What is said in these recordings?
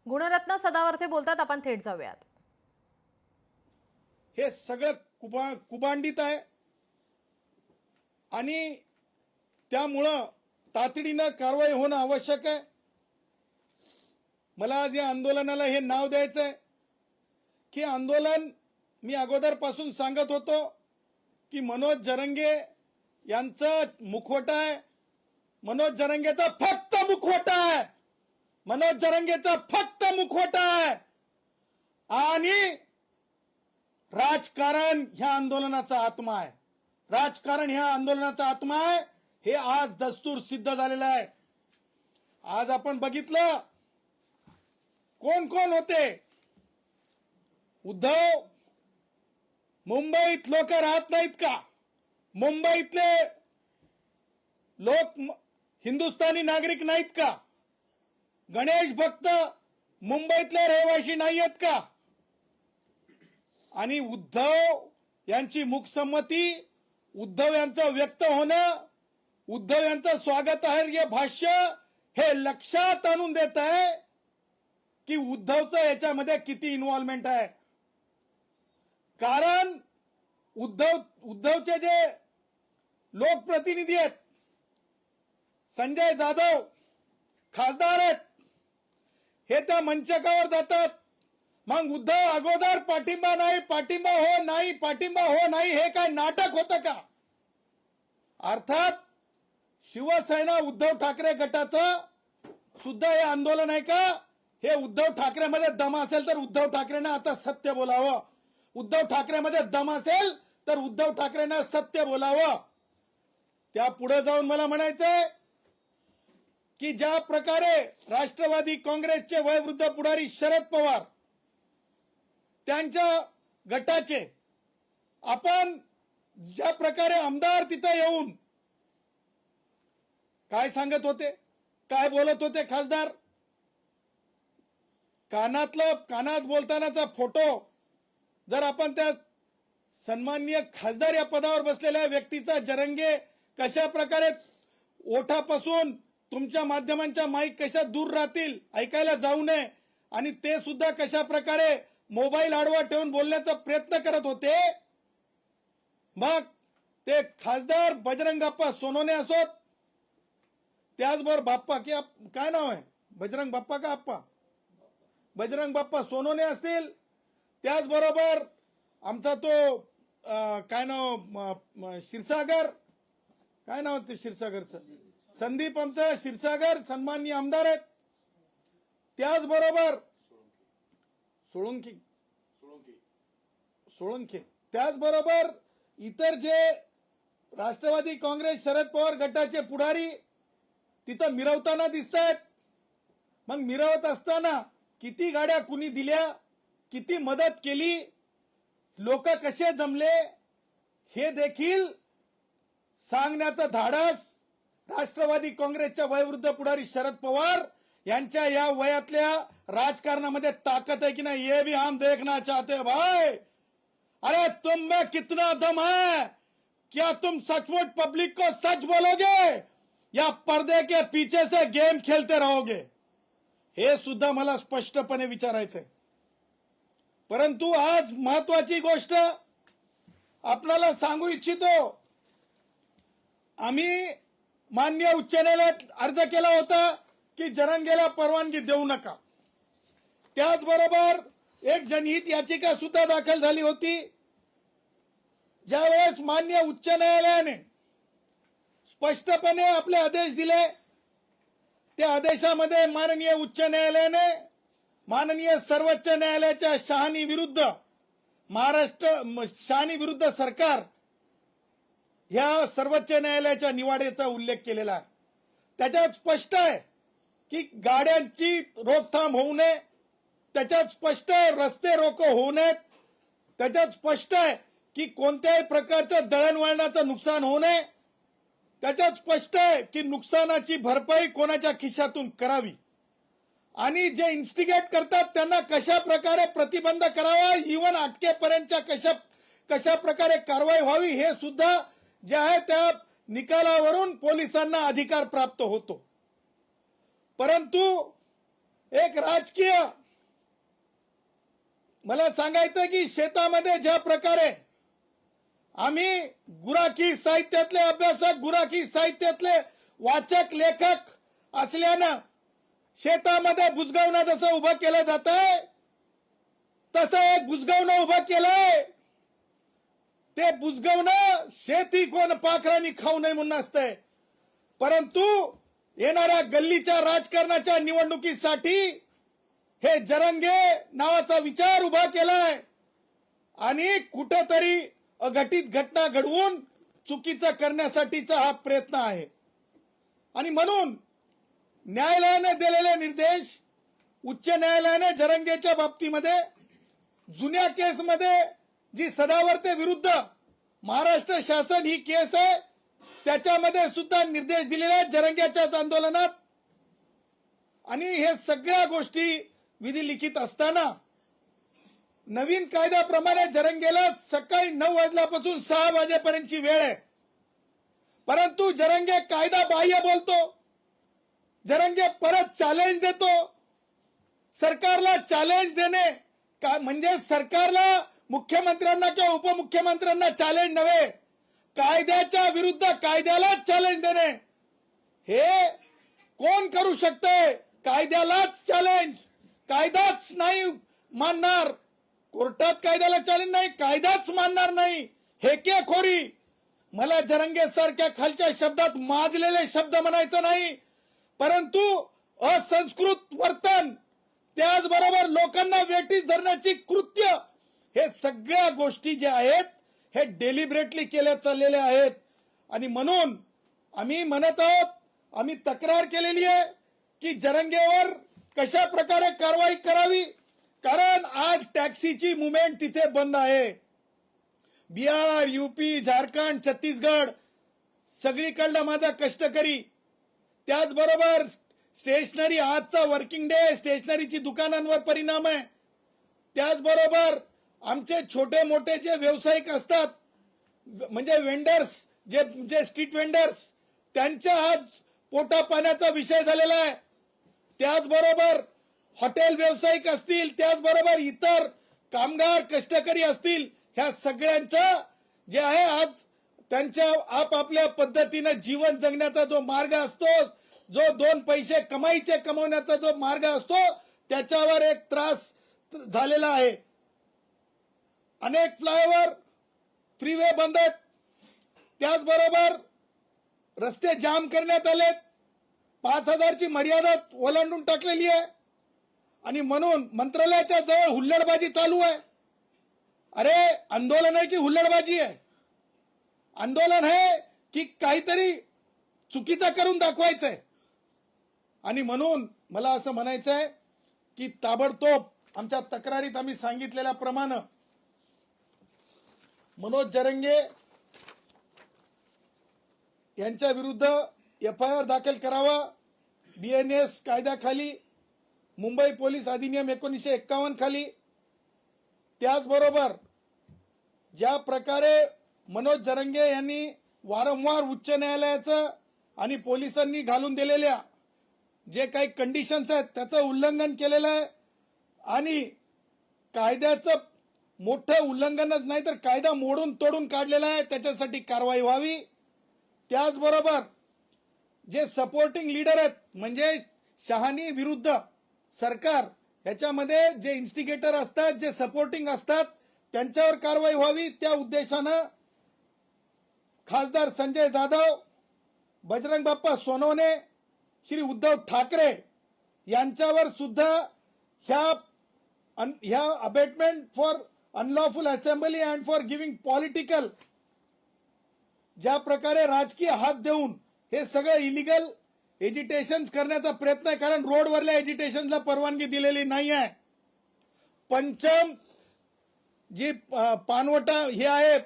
गुणरत्न सदावर्ते बोलतात, आपण थेट जाऊयात. हे सगळं कुभांडित आहे आणि त्यामुळं तातडीनं कारवाई होणं आवश्यक आहे. मला आज या आंदोलनाला हे नाव द्यायचं आहे की आंदोलन मी अगोदरपासून सांगत होतो की मनोज जरंगे यांचं मुखवटा आहे. मनोज जरंगेचा फक्त मुखवटा आहे. मनोज जरंगेचा फक्त मुखवटा आहे आणि राजकारण ह्या आंदोलनाचा आत्मा आहे. राजकारण ह्या आंदोलनाचा आत्मा आहे. हे आज दस्तूर सिद्ध झालेलं आहे. आज आपण बघितलं कोण कोण होते. उद्धव, मुंबईत लोक राहत नाहीत का? मुंबईतले लोक हिंदुस्थानी नागरिक नाहीत का? गणेश भक्त मुंबईतले रहिवासी नाही आहेत का? आणि उद्धव यांची मूकसंमती, उद्धव यांचं व्यक्त होणं, उद्धव यांचं स्वागतार्ह भाष्य हे लक्षात आणून देत आहे की उद्धवचं याच्यामध्ये किती इन्व्हॉल्वमेंट आहे. कारण उद्धवचे जे लोकप्रतिनिधी आहेत, संजय जाधव खासदार आहेत, हे त्या मंचकावर जातात. मग उद्धव अगोदर पाठिंबा नाही, पाठिंबा हो नाही, पाठिंबा हो नाही, हे काय नाटक होतं का? अर्थात शिवसेना उद्धव ठाकरे गटाचं सुद्धा हे आंदोलन आहे का? हे उद्धव ठाकरेमध्ये दम असेल तर उद्धव ठाकरेंना आता सत्य बोलावं. उद्धव ठाकरेमध्ये दम असेल तर उद्धव ठाकरेंना सत्य बोलावं. त्या पुढे जाऊन मला म्हणायचंय की ज्या प्रकारे राष्ट्रवादी काँग्रेसचे वयोवृद्ध पुढारी शरद पवार त्यांच्या गटाचे आपण ज्या प्रकारे आमदार तिथे येऊन काय सांगत होते, काय बोलत होते खासदार, कानात बोलतानाचा फोटो जर आपण त्या सन्माननीय खासदार या पदावर बसलेल्या व्यक्तीचा जरंगे कशा प्रकारे ओठापासून तुमच्या माध्यमांच्या माईक कशा दूर राहतील, ऐकायला जाऊ नये, आणि ते सुद्धा कशा प्रकारे मोबाईल आडवा ठेवून बोलण्याचा प्रयत्न करत होते. मग ते खासदार बजरंग बाप्पा सोनवणे असोत, त्याचबरोबर बाप्पा काय नाव आहे, बजरंग बाप्पा का आप्पा, बजरंग बाप्पा सोनवणे असतील, त्याचबरोबर आमचा तो काय नाव क्षीरसागर, काय नाव ते क्षीरसागरचं, संदीप आमचा क्षीरसागर सन्माननीय आमदार आहेत. त्याचबरोबर सोळंके, त्याचबरोबर इतर जे राष्ट्रवादी काँग्रेस शरद पवार गटाचे पुढारी तिथं मिरवताना दिसत आहेत. मग मिरवत असताना किती गाड्या कुणी दिल्या, किती मदत केली, लोक कसे जमले, हे देखील सांगण्याचं धाडस राष्ट्रवादी काँग्रेसच्या वयोवृद्ध पुढारी शरद पवार यांच्या या वयातल्या राजकारणामध्ये ताकद आहे की नाही, ये भी हम देखना चाहते भाई. अरे तुम में कितना दम है? क्या तुम सचमुच पब्लिक को सच बोलोगे या पर्दे के पीछे से गेम खेलते रहोगे? हे सुद्धा मला स्पष्टपणे विचारायचंय. परंतु आज महत्वाची गोष्ट आपल्याला सांगू इच्छितो. आम्ही माननीय उच्च न्यायालयात अर्ज केला होता की जरंगेला परवानगी देऊ नका. त्याचबरोबर एक जनहित याचिका सुद्धा दाखल झाली होती. ज्यावेळेस माननीय उच्च न्यायालयाने स्पष्टपणे आपले आदेश दिले, त्या आदेशामध्ये माननीय उच्च न्यायालयाने माननीय सर्वोच्च न्यायालयाच्या शहानी विरुद्ध सरकार ह्या सर्वोच्च न्यायालयाच्या निवाड्याचा उल्लेख केलेला आहे. त्याच्यात स्पष्ट आहे की गाड्यांची रोकथाम होऊ नये, त्याच्यात स्पष्ट आहे रस्ते रोको होऊ नयेत, त्याच्यात स्पष्ट आहे की कोणत्याही प्रकारचं दळणवळणाचं नुकसान होऊ नये, त्याच्यात स्पष्ट आहे की नुकसानाची भरपाई कोणाच्या खिशातून करावी, आणि जे इन्स्टिगेट करतात त्यांना कशा प्रकारे प्रतिबंध करावा, इव्हन अटकेपर्यंतच्या कशा प्रकारे कारवाई व्हावी, हे सुद्धा जे आहे त्या निकालावरून पोलिसांना अधिकार प्राप्त होतो. परंतु एक राजकीय मला सांगायचं की शेतामध्ये ज्या प्रकारे आम्ही गुराखी साहित्यातले अभ्यासक, गुराखी साहित्यातले वाचक, लेखक असल्यानं शेतामध्ये बुजगावणं जसं उभं केलं जात आहे तसं एक बुजगावणं उभं केलंय. ते बुजगावणं शेती कोण पाखरांनी खाऊ नये म्हणून असतंय, परंतु येणाऱ्या गल्लीच्या राजकारणाच्या निवडणुकीसाठी हे जरंगे नावाचा विचार उभा केलाय आणि कुठंतरी अघटित घटना घडवून चुकीचं करण्यासाठीचा हा प्रयत्न आहे. आणि म्हणून न्यायालयाने दिलेले निर्देश, उच्च न्यायालयाने जरंगेच्या बाबतीमध्ये जुन्या केसमध्ये जी सदावर्ते विरुद्ध महाराष्ट्र शासन ही केस आहे त्याच्यामध्ये सुद्धा निर्देश दिलेले आहेत जरंग्याच्याच आंदोलनात. आणि हे सगळ्या गोष्टी विधी लिखित असताना नवीन कायद्याप्रमाणे जरंगेला सकाळी 9 वाजल्यापासून 6 वाजेपर्यंतची वेळ आहे, परंतु जरंगे कायदा बाह्य बोलतो. जरंगे परत चॅलेंज देतो. सरकारला चॅलेंज देणे का म्हणजे सरकारला, मुख्यमंत्र्यांना किंवा उपमुख्यमंत्र्यांना चॅलेंज नव्हे, कायद्याच्या विरुद्ध कायद्यालाच चॅलेंज देणे. हे कोण करू शकते? कायद्यालाच चॅलेंज. कायदाच नाही मानणार, कोर्टात कायद्याला चॅलेंज नाही, कायदाच मानणार नाही. हेकेखोरी. मला जरंगे सारख्या खालच्या शब्दात माजलेले शब्द म्हणायचं नाही, परंतु असंस्कृत वर्तन, त्याचबरोबर लोकांना वेठीस धरण्याची कृत्य, हे सगळ्या गोष्टी ज्या आहेत हे डेलिब्रेटली केल्या चाललेल्या आहेत. आणि म्हणून आम्ही म्हणत आहोत, आम्ही तक्रार केलेली आहे की जरंगेवर कशा प्रकारे कारवाई करावी, कारण आज टॅक्सीची मुवमेंट तिथे बंद आहे. बिहार, यूपी, झारखंड, छत्तीसगड सगळीकडला माझा कष्टकरी, त्याचबरोबर स्टेशनरी, आजचा वर्किंग डे, स्टेशनरीची दुकानांवर परिणाम आहे. त्याचबरोबर आमचे छोटे मोठे जे व्यावसायिक असतात, म्हणजे वेंडर्स, जे स्ट्रीट वेंडर्स, त्यांच्या आज पोटा पाण्याचा विषय झालेला आहे. त्याचबरोबर हॉटेल व्यावसायिक असतील, त्याचबरोबर इतर कामगार कष्टकरी असतील, ह्या सगळ्यांचं जे आहे आज त्यांच्या आपापल्या पद्धतीने जीवन जगण्याचा जो मार्ग असतो, जो 2 पैसे कमवण्याचा जो मार्ग असतो, त्याच्यावर एक त्रास झालेला आहे. अनेक फ्लायओव्हर, फ्रीवे बंद आहेत. त्याचबरोबर रस्ते जाम करण्यात आलेत. 5000 ची मर्यादा ओलांडून टाकलेली आहे. आणि म्हणून मंत्रालयाच्या जवळ हुल्लडबाजी चालू आहे. अरे आंदोलन आहे की हुल्लडबाजी आहे? आंदोलन आहे की काहीतरी चुकीचा करून दाखवायचंय? आणि म्हणून मला असं म्हणायचं आहे की ताबडतोब आमच्या तक्रारीत आम्ही सांगितलेल्याप्रमाणे मनोज जरंगे यांच्या विरुद्ध FIR दाखल करावा. BNS कायद्याखाली, मुंबई पोलीस अधिनियम 1951 खाली. त्याचबरोबर ज्या प्रकारे मनोज जरंगे यांनी वारंवार उच्च न्यायालयाचं आणि पोलिसांनी घालून दिलेल्या जे काही कंडिशन्स आहेत त्याचं उल्लंघन केलेलं आहे आणि कायद्याचं मोठं उल्लंघनच नाही तर कायदा मोडून तोडून काढलेला आहे, त्याच्यासाठी कारवाई व्हावी. त्याचबरोबर जे सपोर्टिंग लीडर आहेत, म्हणजे शहानी विरुद्ध सरकार, ह्याच्यामध्ये जे इन्स्टिगेटर असतात, जे सपोर्टिंग असतात, त्यांच्यावर कारवाई व्हावी. त्या उद्देशानं खासदार संजय जाधव, बजरंग बाप्पा सोनवणे, श्री उद्धव ठाकरे यांच्यावर सुद्धा ह्या abetment for unlawful assembly and for giving political, ज्या प्रकारे राजकीय हात देऊन हे सगळं इलिगल एजिटेशन करण्याचा प्रयत्न आहे, कारण रोडवरल्या एजिटेशनला परवानगी दिलेली नाही आहे. पंचम जी पानवटा हे आहे,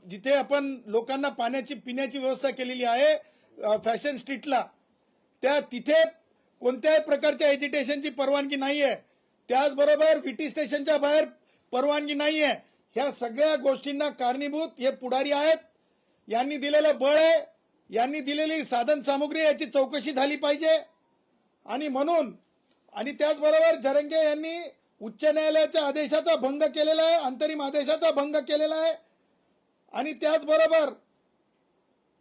जिथे आपण लोकांना पिण्याची व्यवस्था केलेली आहे फॅशन स्ट्रीटला, तिथे कोणत्याही प्रकारच्या एजिटेशनची परवानगी नाही आहे. त्याचबरोबर VT स्टेशनच्या बाहेर परवानगी नाही आहे. ह्या सगळ्या गोष्टींना कारणीभूत हे पुढारी आहेत. यांनी दिलेलं बळ आहे, यांनी दिलेली साधन सामुग्री, याची चौकशी झाली पाहिजे. आणि म्हणून आणि त्याचबरोबर जरंगे यांनी उच्च न्यायालयाच्या आदेशाचा भंग केलेला आहे, अंतरिम आदेशाचा भंग केलेला आहे. आणि त्याचबरोबर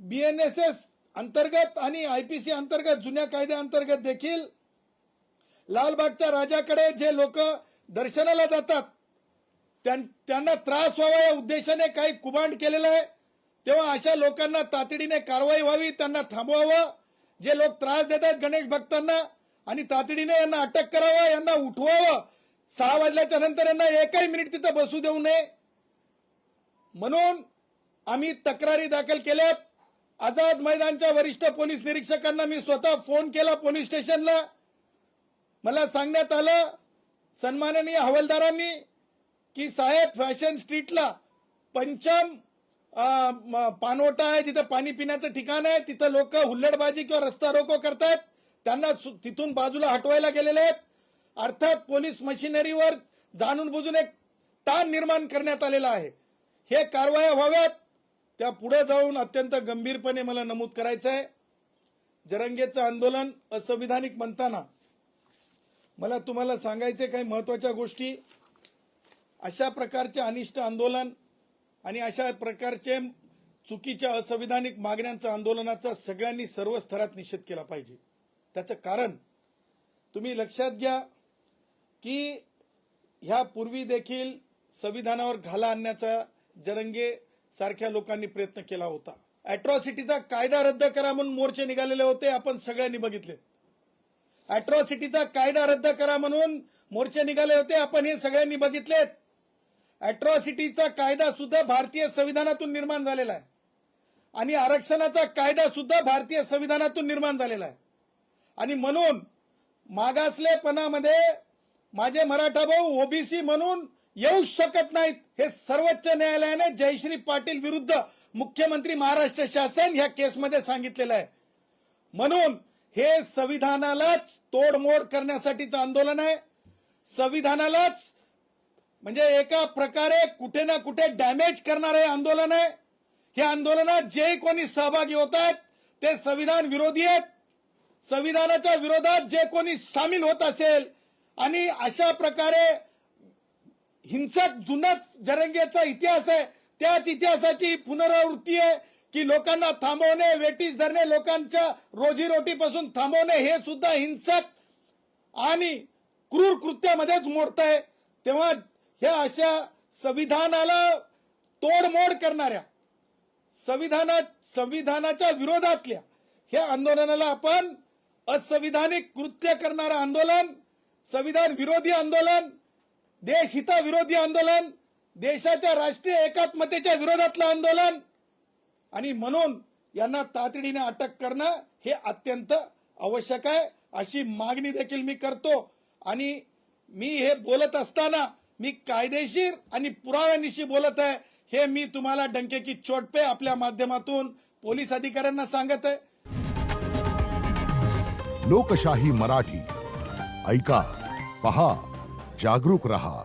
BNSS अंतर्गत आणि IPC अंतर्गत जुन्या कायद्याअंतर्गत देखील लालबागच्या राजाकडे जे लोक दर्शनाला जातात त्यांना त्रास व्हावा या उद्देशाने काही कुभांड केलेलं आहे. तेव्हा अशा लोकांना तातडीने कारवाई व्हावी, त्यांना थांबवावं. जे लोक त्रास देतात गणेश भक्तांना, आणि तातडीने यांना अटक करावं, यांना उठवावं. 6 वाजल्याच्या नंतर यांना एकही मिनिट तिथं बसू देऊ नये. म्हणून आम्ही तक्रारी दाखल केल्यात. आझाद मैदानच्या वरिष्ठ पोलीस निरीक्षकांना मी स्वतः फोन केला पोलीस स्टेशनला. मला सांगण्यात आलं सन्माननीय हवालदारांनी की साहेब फॅशन स्ट्रीटला पंचम पानवटा आहे, तिथं पाणी पिण्याचं ठिकाण आहे, तिथं लोक हुल्लडबाजी किंवा रस्ता रोको करतायत, त्यांना तिथून बाजूला हटवायला गेलेले आहेत. अर्थात पोलीस मशिनरीवर जाणून बुजून एक ताण निर्माण करण्यात आलेला आहे. हे कारवाया व्हाव्यात. त्या पुढे जाऊन अत्यंत गंभीरपणे मला नमूद करायचं आहे, जरंगेचं आंदोलन असंविधानिक म्हणताना मला तुम्हाला सांगायचे काही महत्वाच्या गोष्टी. अशा प्रकारचे अनिष्ट आंदोलन आणि अशा प्रकारचे चुकीच्या असंविधानिक मागण्यांचं आंदोलनाचा सगळ्यांनी सर्व स्तरात निषेध केला पाहिजे. त्याचं कारण तुम्ही लक्षात घ्या की ह्या पूर्वी देखील संविधानावर घाला आणण्याचा जरंगे सारख्या लोकांनी प्रयत्न केला होता. अॅट्रॉसिटीचा कायदा रद्द करा म्हणून मोर्चे निघालेले होते, आपण सगळ्यांनी बघितले. अॅट्रॉसिटीचा कायदा रद्द करा म्हणून मोर्चे निघाले होते, आपण हे सगळ्यांनी बघितलेत. अॅट्रॉसिटीचा कायदा सुद्धा भारतीय संविधानातून निर्माण झालेला आहे आणि आरक्षणाचा कायदा सुद्धा भारतीय संविधानातून निर्माण झालेला आहे. आणि म्हणून मागासलेपणामध्ये माझे मराठा भाऊ OBC म्हणून येऊ शकत नाहीत, हे सर्वोच्च न्यायालयाने जयश्री पाटील विरुद्ध मुख्यमंत्री महाराष्ट्र शासन ह्या केसमध्ये सांगितलेलं आहे. म्हणून हे संविधानालाच तोडमोड करण्यासाठीचं आंदोलन आहे. संविधानालाच म्हणजे एका प्रकारे कुठे ना कुठे डॅमेज करणारे आंदोलन आहे. हे आंदोलनात जे कोणी सहभागी होत आहेत ते संविधान विरोधी आहेत. संविधानाच्या विरोधात जे कोणी सामील होत असेल आणि अशा प्रकारे हिंसक जुनाच जरंगेचा इतिहास आहे, त्याच इतिहासाची पुनरावृत्ती आहे की लोकांना थांबवणे, वेटीस धरणे, लोकांच्या रोजीरोटीपासून थांबवणे हे सुद्धा हिंसक आणि क्रूर कृत्यामध्येच मोडत आहे. तेव्हा ह्या अशा संविधानाला तोडमोड करणाऱ्या संविधानाच्या विरोधातल्या हे आंदोलनाला आपण असंविधानिक कृत्य करणारं आंदोलन, संविधान विरोधी आंदोलन, देशहिताविरोधी आंदोलन, देशाच्या राष्ट्रीय एकात्मतेच्या विरोधातलं आंदोलन, आणि म्हणून यांना तातडीने अटक करणं हे अत्यंत आवश्यक आहे अशी मागणी देखील मी करतो. आणि मी हे बोलत असताना मी कायदेशीर आणि पुराव्यानिशी बोलत आहे हे मी तुम्हाला डंके की चोट पे आपल्या माध्यमातून पोलीस अधिकाऱ्यांना सांगत आहे. लोकशाही मराठी ऐका, पहा, जागरूक रहा.